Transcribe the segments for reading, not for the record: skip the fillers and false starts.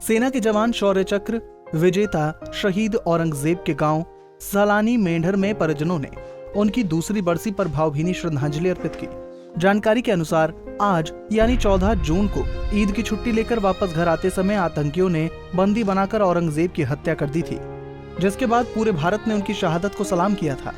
सेना के जवान शौर्य चक्र विजेता शहीद औरंगजेब के गांव सालानी मेंढर में परिजनों ने उनकी दूसरी बरसी पर भावभीनी श्रद्धांजलि अर्पित की। जानकारी के अनुसार आज यानी 14 जून को ईद की छुट्टी लेकर वापस घर आते समय आतंकियों ने बंदी बनाकर औरंगजेब की हत्या कर दी थी, जिसके बाद पूरे भारत ने उनकी शहादत को सलाम किया था।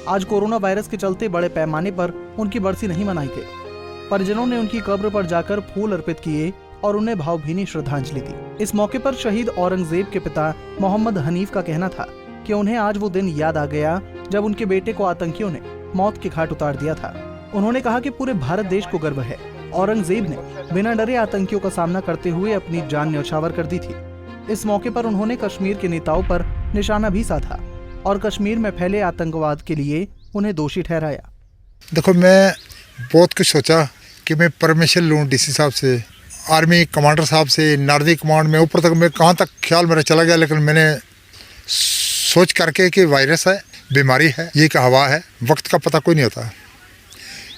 आज कोरोना वायरस के चलते बड़े पैमाने पर उनकी बरसी नहीं मनाई गई। परिजनों ने उनकी कब्र पर जाकर फूल अर्पित किए और उन्हें भावभीनी श्रद्धांजलि दी। इस मौके पर शहीद औरंगजेब के पिता मोहम्मद हनीफ का कहना था कि उन्हें आज वो दिन याद आ गया जब उनके बेटे को आतंकियों ने मौत के घाट उतार दिया था। उन्होंने कहा कि पूरे भारत देश को गर्व है, औरंगजेब ने बिना डरे आतंकियों का सामना करते हुए अपनी जान न्यौछावर कर दी थी। इस मौके पर उन्होंने कश्मीर के नेताओं पर निशाना भी साधा और कश्मीर में फैले आतंकवाद के लिए उन्हें दोषी ठहराया। देखो, मैं बहुत कुछ सोचा कि मैं परमिशन लूँ डीसी साहब से, आर्मी कमांडर साहब से, नार्दी कमांड में, ऊपर तक मैं कहाँ तक ख्याल मेरा चला गया। लेकिन मैंने सोच करके कि वायरस है, बीमारी है, ये का हवा है, वक्त का पता कोई नहीं होता,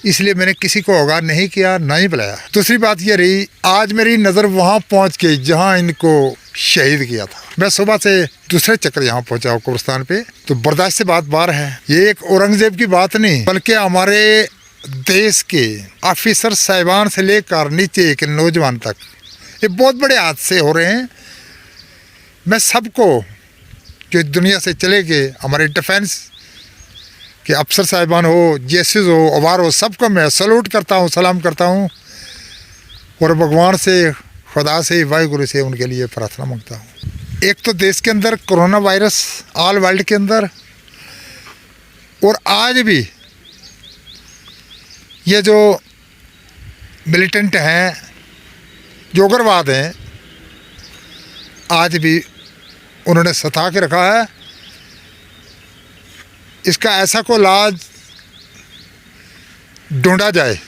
इसलिए मैंने किसी को आगाह नहीं किया, ना ही बुलाया। दूसरी बात ये रही, आज मेरी नज़र वहाँ पहुँच गई जहाँ इनको शहीद किया था। मैं सुबह से दूसरे चक्कर यहाँ पहुँचा हूँ कब्रिस्तान पे, तो बर्दाश्त से बात बाहर है। ये एक औरंगजेब की बात नहीं, बल्कि हमारे देश के ऑफिसर साहिबान से लेकर नीचे के नौजवान तक ये बहुत बड़े हादसे हो रहे हैं। मैं सबको जो दुनिया से चले गए, हमारे डिफेंस के अफसर साहिबान हो, जेसिस हो, अवार हो, सबको मैं सैल्यूट करता हूँ, सलाम करता हूँ और भगवान से, खुदा से, वाहिगुरु से उनके लिए प्रार्थना मांगता हूँ। एक तो देश के अंदर कोरोना वायरस, ऑल वर्ल्ड के अंदर, और आज भी ये जो मिलिटेंट हैं, जो उग्रवाद हैं, आज भी उन्होंने सता के रखा है। इसका ऐसा कोई इलाज ढूंढा जाए।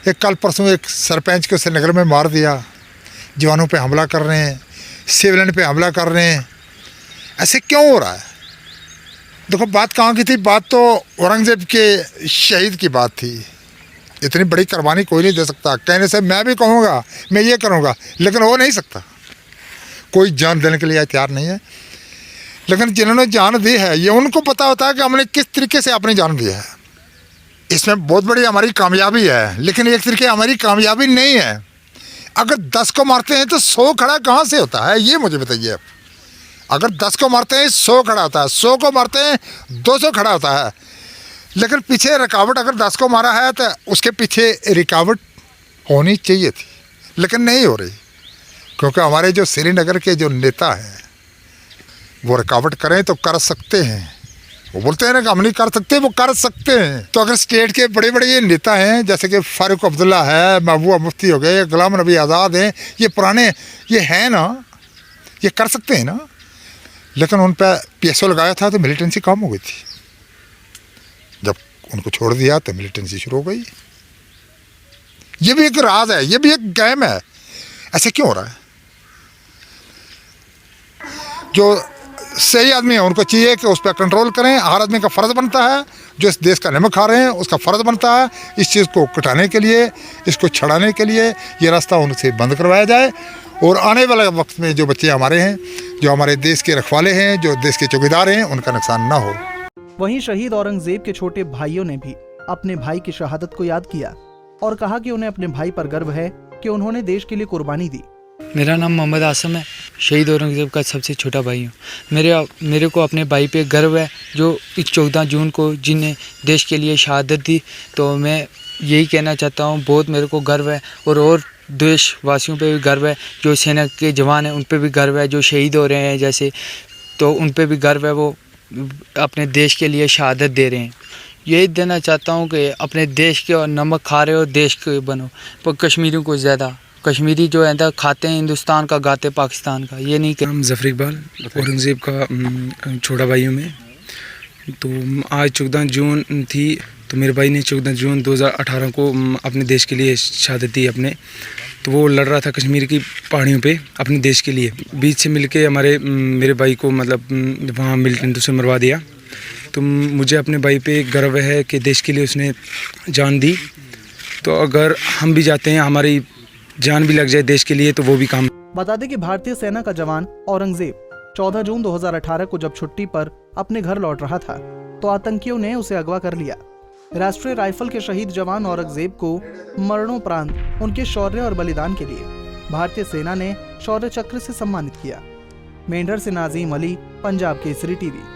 एक कल परसों एक सरपंच को श्रीनगर में मार दिया, जवानों पे हमला कर रहे हैं, सिविलियन पे हमला कर रहे हैं, ऐसे क्यों हो रहा है? देखो, बात कहाँ की थी? बात तो औरंगजेब के शहीद की बात थी। इतनी बड़ी कुर्बानी कोई नहीं दे सकता। कहने से मैं भी कहूँगा मैं ये करूँगा, लेकिन हो नहीं सकता। कोई जान देने के लिए तैयार नहीं है। लेकिन जिन्होंने जान दी है, ये उनको पता होता है कि हमने किस तरीके से अपनी जान दी है। इसमें बहुत बड़ी हमारी कामयाबी है, लेकिन एक तरीके हमारी कामयाबी नहीं है। अगर 10 को मारते हैं तो 100 खड़ा कहाँ से होता है, ये मुझे बताइए। अगर 10 को मारते हैं 100 खड़ा होता है, 100 को मारते हैं 200 खड़ा होता है। लेकिन पीछे रुकावट, अगर 10 को मारा है तो उसके पीछे रुकावट होनी चाहिए थी, लेकिन नहीं हो रही। क्योंकि हमारे जो श्रीनगर के जो नेता हैं वो रुकावट करें तो कर सकते हैं। वो बोलते हैं ना कि हम नहीं कर सकते, वो कर सकते हैं। तो अगर स्टेट के बड़े बड़े ये नेता हैं, जैसे कि फारूक अब्दुल्ला है, महबूबा मुफ्ती हो गए, गुलाम नबी आज़ाद हैं, ये पुराने ये हैं ना, ये कर सकते हैं ना। लेकिन उन पर PSO लगाया था तो मिलिटेंसी कम हो गई थी। जब उनको छोड़ दिया तो मिलिटेंसी शुरू हो गई। ये भी एक राज है, ये भी एक गेम है। ऐसे क्यों हो रहा है? जो सही आदमी है उनको चाहिए कि उस पर कंट्रोल करें। हर आदमी का फ़र्ज़ बनता है, जो इस देश का नमक खा रहे हैं उसका फ़र्ज़ बनता है इस चीज़ को कटाने के लिए, इसको छड़ाने के लिए ये रास्ता उनसे बंद करवाया जाए। और आने वाले वक्त में जो बच्चे हमारे हैं, जो हमारे देश के रखवाले हैं, जो देश के चौकीदार हैं, उनका नुकसान ना हो। वहीं शहीद औरंगजेब के छोटे भाइयों ने भी अपने भाई की शहादत को याद किया और कहा कि उन्हें अपने भाई पर गर्व है कि उन्होंने देश के लिए कुर्बानी दी। मेरा नाम मोहम्मद आसम है, शहीद औरंगजेब का सबसे छोटा भाई हूँ। मेरे को अपने भाई पे गर्व है, जो इस 14 जून को जिन्हें देश के लिए शहादत दी। तो मैं यही कहना चाहता हूँ, बहुत मेरे को गर्व है। और देशवासियों पे भी गर्व है, जो सेना के जवान हैं उन पे भी गर्व है, जो शहीद हो रहे हैं जैसे, तो उन पे भी गर्व है, वो अपने देश के लिए शहादत दे रहे हैं। यही देना चाहता हूँ कि अपने देश के और नमक खा रहे हो, देश के बनो। पर कश्मीरियों को ज़्यादा, कश्मीरी जो है खाते हैं हिंदुस्तान का, गाते पाकिस्तान का। ये नहीं कि जफर इकबाल औरंगज़ेब का छोटा भाई हूँ मैं। तो आज 14 जून थी, तो मेरे भाई ने 14 जून 2018 को अपने देश के लिए शहादत दी अपने। तो वो लड़ रहा था कश्मीर की पहाड़ियों पे अपने देश के लिए। बीच से मिलके मेरे भाई को मतलब वहाँ मिलिटेंट से मरवा दिया। तो मुझे अपने भाई पे गर्व है कि देश के लिए उसने जान दी। तो अगर हम भी जाते हैं, हमारी जान भी लग जाए देश के लिए तो वो भी काम। बता दें कि भारतीय सेना का जवान औरंगजेब 14 जून 2018 को जब छुट्टी पर अपने घर लौट रहा था तो आतंकियों ने उसे अगवा कर लिया। राष्ट्रीय राइफल के शहीद जवान औरंगजेब को मरणोपरांत उनके शौर्य और बलिदान के लिए भारतीय सेना ने शौर्य चक्र से सम्मानित किया। मेंढर से नाजीम अली, पंजाब केसरी टीवी।